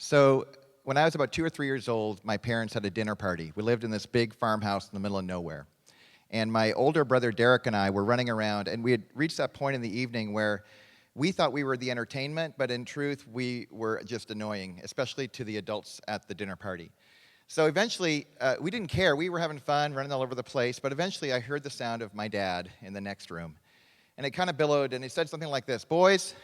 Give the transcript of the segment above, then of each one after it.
So when I was about 2 or 3 years old, my parents had a dinner party. We lived in this big farmhouse in the middle of nowhere. And my older brother Derek and I were running around, and we had reached that point in the evening where we thought we were the entertainment, but in truth, we were just annoying, especially to the adults at the dinner party. So eventually, we didn't care. We were having fun, running all over the place, but eventually I heard the sound of my dad in the next room. And it kind of billowed, and he said something like this: "Boys,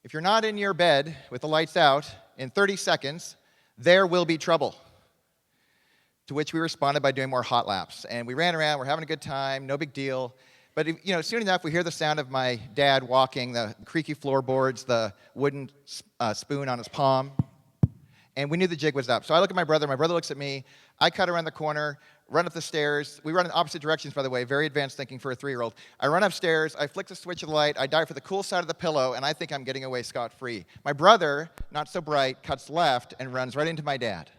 if you're not in your bed with the lights out in 30 seconds, there will be trouble." To which we responded by doing more hot laps. And we ran around, we're having a good time, no big deal. But soon enough, we hear the sound of my dad walking, the creaky floorboards, the wooden spoon on his palm. And we knew the jig was up. So I look at my brother looks at me, I cut around the corner, run up the stairs. We run in opposite directions, by the way, very advanced thinking for a 3-year-old. I run upstairs, I flick the switch of the light, I dive for the cool side of the pillow, and I think I'm getting away scot-free. My brother, not so bright, cuts left and runs right into my dad.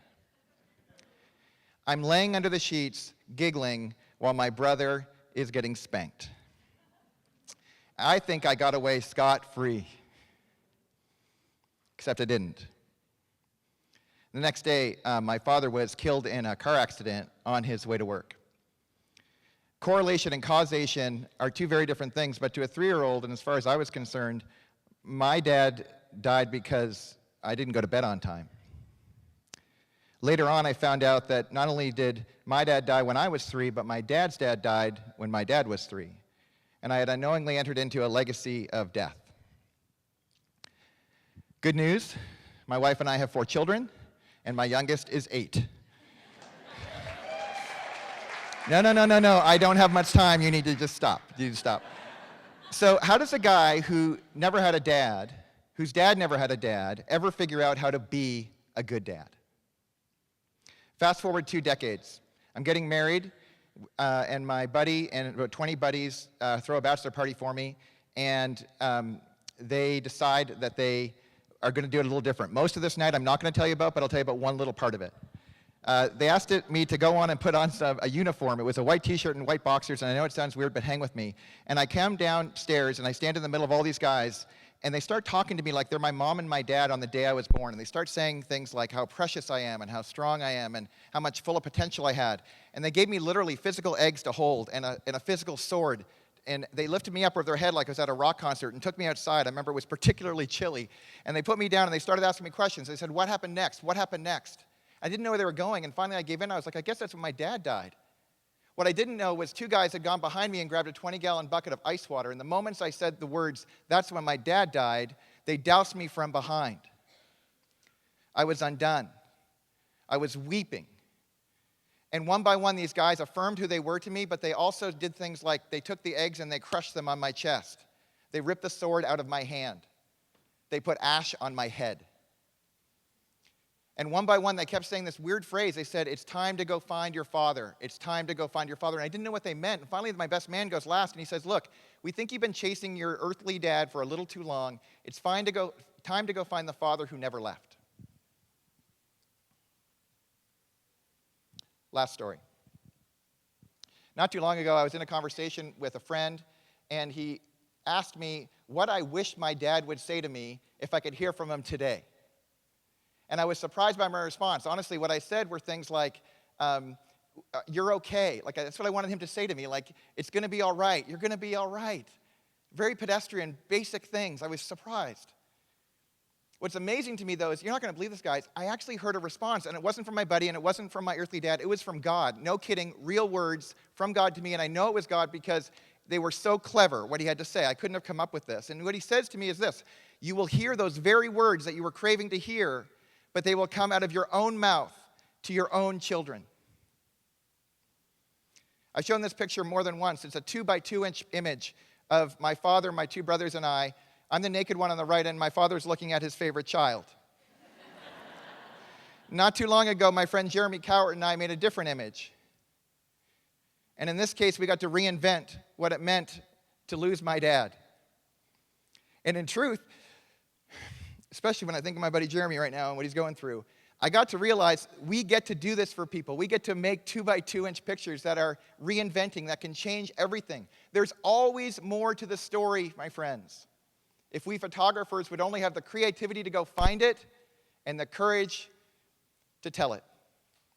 I'm laying under the sheets, giggling, while my brother is getting spanked. I think I got away scot-free, except I didn't. The next day, my father was killed in a car accident on his way to work. Correlation and causation are two very different things, but to a 3-year-old, and as far as I was concerned, my dad died because I didn't go to bed on time. Later on, I found out that not only did my dad die when I was 3, but my dad's dad died when my dad was 3. And I had unknowingly entered into a legacy of death. Good news, my wife and I have 4 children, and my youngest is 8. No, I don't have much time. You need to just stop. You need to stop. So how does a guy who never had a dad, whose dad never had a dad, ever figure out how to be a good dad? Fast forward 2 decades. I'm getting married, and my buddy and about 20 buddies throw a bachelor party for me, and they decide that they are going to do it a little different. Most of this night I'm not going to tell you about, but I'll tell you about one little part of it. They asked me to go on and put on a uniform. It was a white t-shirt and white boxers, and I know it sounds weird, but hang with me. And I come downstairs, and I stand in the middle of all these guys, and they start talking to me like they're my mom and my dad on the day I was born. And they start saying things like how precious I am and how strong I am and how much full of potential I had. And they gave me literally physical eggs to hold and a physical sword. And they lifted me up over their head like I was at a rock concert and took me outside. I remember it was particularly chilly. And they put me down and they started asking me questions. They said, "What happened next? What happened next?" I didn't know where they were going. And finally I gave in. I was like, I guess that's when my dad died. What I didn't know was 2 guys had gone behind me and grabbed a 20-gallon bucket of ice water. And the moments I said the words, "That's when my dad died," they doused me from behind. I was undone. I was weeping. And one by one, these guys affirmed who they were to me, but they also did things like they took the eggs and they crushed them on my chest. They ripped the sword out of my hand. They put ash on my head. And one by one, they kept saying this weird phrase. They said, "It's time to go find your father. It's time to go find your father." And I didn't know what they meant. And finally, my best man goes last, and he says, "Look, we think you've been chasing your earthly dad for a little too long. It's time to go find the father who never left." Last story. Not too long ago, I was in a conversation with a friend, and he asked me what I wished my dad would say to me if I could hear from him today. And I was surprised by my response. Honestly, what I said were things like, "You're okay." Like, that's what I wanted him to say to me. Like, "It's going to be all right. You're going to be all right." Very pedestrian, basic things. I was surprised. What's amazing to me, though, is you're not going to believe this, guys. I actually heard a response, and it wasn't from my buddy, and it wasn't from my earthly dad. It was from God. No kidding, real words from God to me, and I know it was God because they were so clever, what he had to say. I couldn't have come up with this. And what he says to me is this: "You will hear those very words that you were craving to hear, but they will come out of your own mouth to your own children." I've shown this picture more than once. It's a 2-by-2-inch image of my father, my 2 brothers, and I. I'm the naked one on the right, and my father's looking at his favorite child. Not too long ago, my friend Jeremy Cowart and I made a different image. And in this case, we got to reinvent what it meant to lose my dad. And in truth, especially when I think of my buddy Jeremy right now and what he's going through, I got to realize we get to do this for people. We get to make 2-by-2-inch pictures that are reinventing, that can change everything. There's always more to the story, my friends. If we photographers would only have the creativity to go find it and the courage to tell it.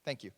Thank you.